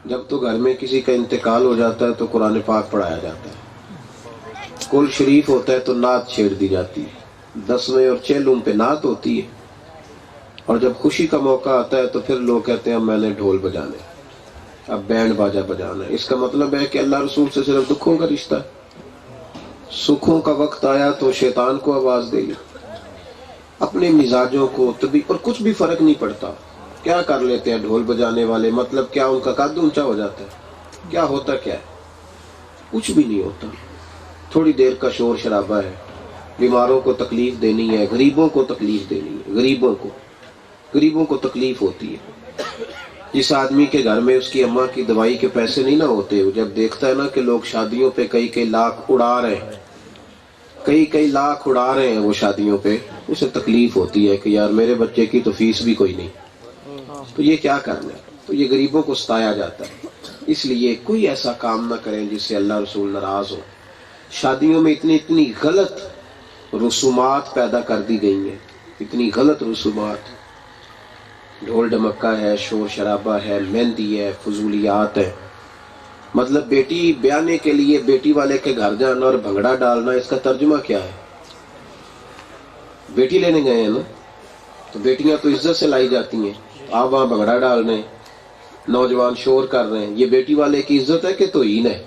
جب تو گھر میں کسی کا انتقال ہو جاتا ہے تو قرآن پاک پڑھایا جاتا ہے، کل شریف ہوتا ہے تو نعت چھیڑ دی جاتی ہے، 10ویں اور چہلم پہ نعت ہوتی ہے، اور جب خوشی کا موقع آتا ہے تو پھر لوگ کہتے ہیں اب میں نے ڈھول بجانے، اب بینڈ باجا بجانا ہے۔ اس کا مطلب ہے کہ اللہ رسول سے صرف دکھوں کا رشتہ ہے، سکھوں کا وقت آیا تو شیطان کو آواز دے گی، اپنے مزاجوں کو طبی اور کچھ بھی فرق نہیں پڑتا۔ کیا کر لیتے ہیں ڈھول بجانے والے؟ مطلب کیا ان کا قد اونچا ہو جاتا ہے؟ کیا ہوتا کیا ہے؟ کچھ بھی نہیں ہوتا، تھوڑی دیر کا شور شرابہ ہے، بیماروں کو تکلیف دینی ہے، غریبوں کو تکلیف دینی ہے، غریبوں کو تکلیف ہوتی ہے۔ جس آدمی کے گھر میں اس کی اماں کی دوائی کے پیسے نہیں نہ ہوتے، وہ جب دیکھتا ہے نا کہ لوگ شادیوں پہ کئی لاکھ اڑا رہے ہیں، کئی لاکھ اڑا رہے ہیں وہ شادیوں پہ، اسے تکلیف ہوتی ہے کہ یار میرے بچے کی تو فیس بھی کوئی نہیں، تو یہ کیا کرنا ہے؟ تو یہ غریبوں کو ستایا جاتا ہے۔ اس لیے کوئی ایسا کام نہ کریں جس سے اللہ رسول ناراض ہو۔ شادیوں میں اتنی غلط رسومات پیدا کر دی گئی ہیں، اتنی غلط رسومات، ڈھول ڈمکا ہے، شور شرابہ ہے، مہندی ہے، فضولیات ہے۔ مطلب بیٹی بیانے کے لیے بیٹی والے کے گھر جانا اور بھنگڑا ڈالنا، اس کا ترجمہ کیا ہے؟ بیٹی لینے گئے ہیں نا، تو بیٹیاں تو عزت سے لائی جاتی ہیں، آپ وہاں بھنگڑا ڈال رہے ہیں، نوجوان شور کر رہے ہیں، یہ بیٹی والے کی عزت ہے کہ توہین ہے؟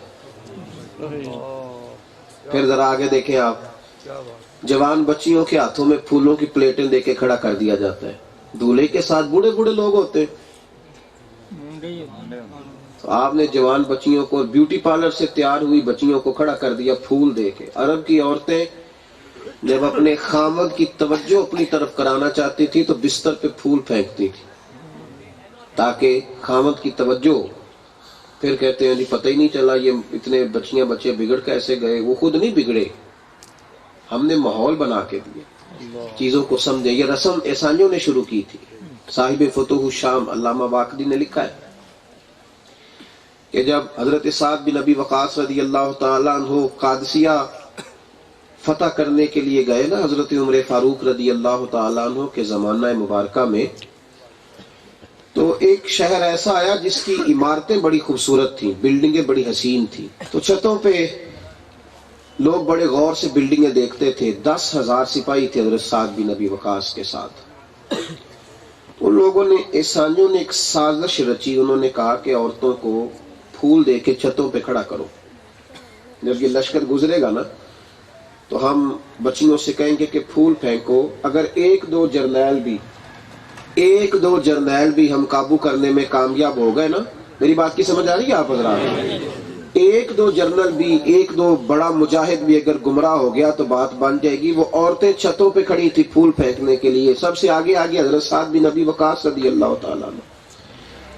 پھر ذرا آگے دیکھیں آپ، جوان بچیوں کے ہاتھوں میں پھولوں کی پلیٹیں دے کے کھڑا کر دیا جاتا ہے، دولہے کے ساتھ بوڑھے لوگ ہوتے ہیں، تو آپ نے جوان بچیوں کو بیوٹی پارلر سے تیار ہوئی بچیوں کو کھڑا کر دیا پھول دے کے۔ عرب کی عورتیں جب اپنے خامد کی توجہ اپنی طرف کرانا چاہتی تھی تو بستر پہ پھول پھینکتی تھی تاکہ خامد کی توجہ ہو۔ پھر کہتے ہیں جی پتہ ہی نہیں چلا یہ اتنے بچے بگڑ کیسے گئے۔ وہ خود نہیں بگڑے، ہم نے ماحول بنا کے دیا، چیزوں کو سمجھے۔ یہ رسم عیسائیوں نے شروع کی تھی۔ صاحب فتوح الشام علامہ واقدی نے لکھا ہے کہ جب حضرت سعد بن ابی وقاص رضی اللہ تعالیٰ عنہ قادسیہ فتح کرنے کے لیے گئے نا، حضرت عمر فاروق رضی اللہ تعالیٰ عنہ کے زمانہ مبارکہ میں، تو ایک شہر ایسا آیا جس کی عمارتیں بڑی خوبصورت تھیں، بلڈنگیں بڑی حسین تھیں، تو چھتوں پہ لوگ بڑے غور سے بلڈنگیں دیکھتے تھے۔ 10,000 سپاہی تھے حضرت سعد بن ابی وقاص کے ساتھ۔ ان لوگوں نے، عیسائیوں نے ایک سازش رچی، انہوں نے کہا کہ عورتوں کو پھول دے کے چھتوں پہ کھڑا کرو، جب یہ لشکر گزرے گا نا تو ہم بچیوں سے کہیں گے کہ پھول پھینکو، اگر ایک دو جرنیل بھی ہم قابو کرنے میں کامیاب ہو گئے نا، میری بات کی سمجھ آ رہی ہے آپ حضرات؟ ایک دو جرنل بھی، ایک دو بڑا مجاہد بھی اگر گمراہ ہو گیا تو بات بن جائے گی۔ وہ عورتیں چھتوں پہ کھڑی تھی پھول پھینکنے کے لیے، سب سے آگے حضرت سعد بن ابی وقاص رضی اللہ تعالیٰ عنہ۔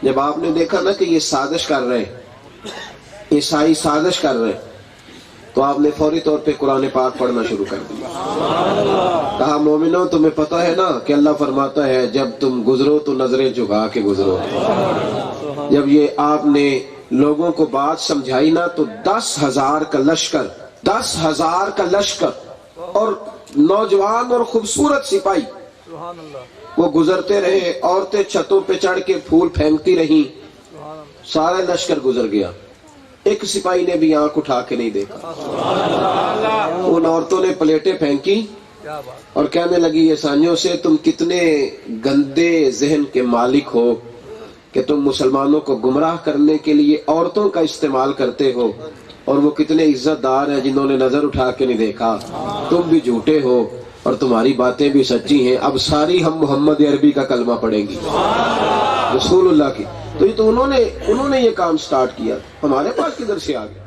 جب آپ نے دیکھا نا کہ یہ سازش کر رہے ہیں، عیسائی سازش کر رہے ہیں، تو آپ نے فوری طور پہ قرآن پاک پڑھنا شروع کر دیا۔ کہا مومنوں تمہیں پتہ ہے نا کہ اللہ فرماتا ہے جب تم گزرو تو نظریں جھکا کے گزرو۔ جب یہ آپ نے لوگوں کو بات سمجھائی نا تو 10,000 کا لشکر اور نوجوان اور خوبصورت سپاہی وہ گزرتے رہے، عورتیں چھتوں پہ چڑھ کے پھول پھینکتی رہیں، سارا لشکر گزر گیا، ایک سپاہی نے بھی آنکھ اٹھا کے نہیں دیکھا۔ ان عورتوں نے پلیٹیں پھینکی اور کہنے لگی عیسائیوں سے تم کتنے گندے ذہن کے مالک ہو کہ تم مسلمانوں کو گمراہ کرنے کے لیے عورتوں کا استعمال کرتے ہو، اور وہ کتنے عزت دار ہیں جنہوں نے نظر اٹھا کے نہیں دیکھا۔ تم بھی جھوٹے ہو اور تمہاری باتیں بھی سچی ہیں، اب ساری ہم محمد عربی کا کلمہ پڑھیں گی، رسول اللہ کی۔ تو انہوں نے یہ کام سٹارٹ کیا، ہمارے پاس کدھر سے آ گیا؟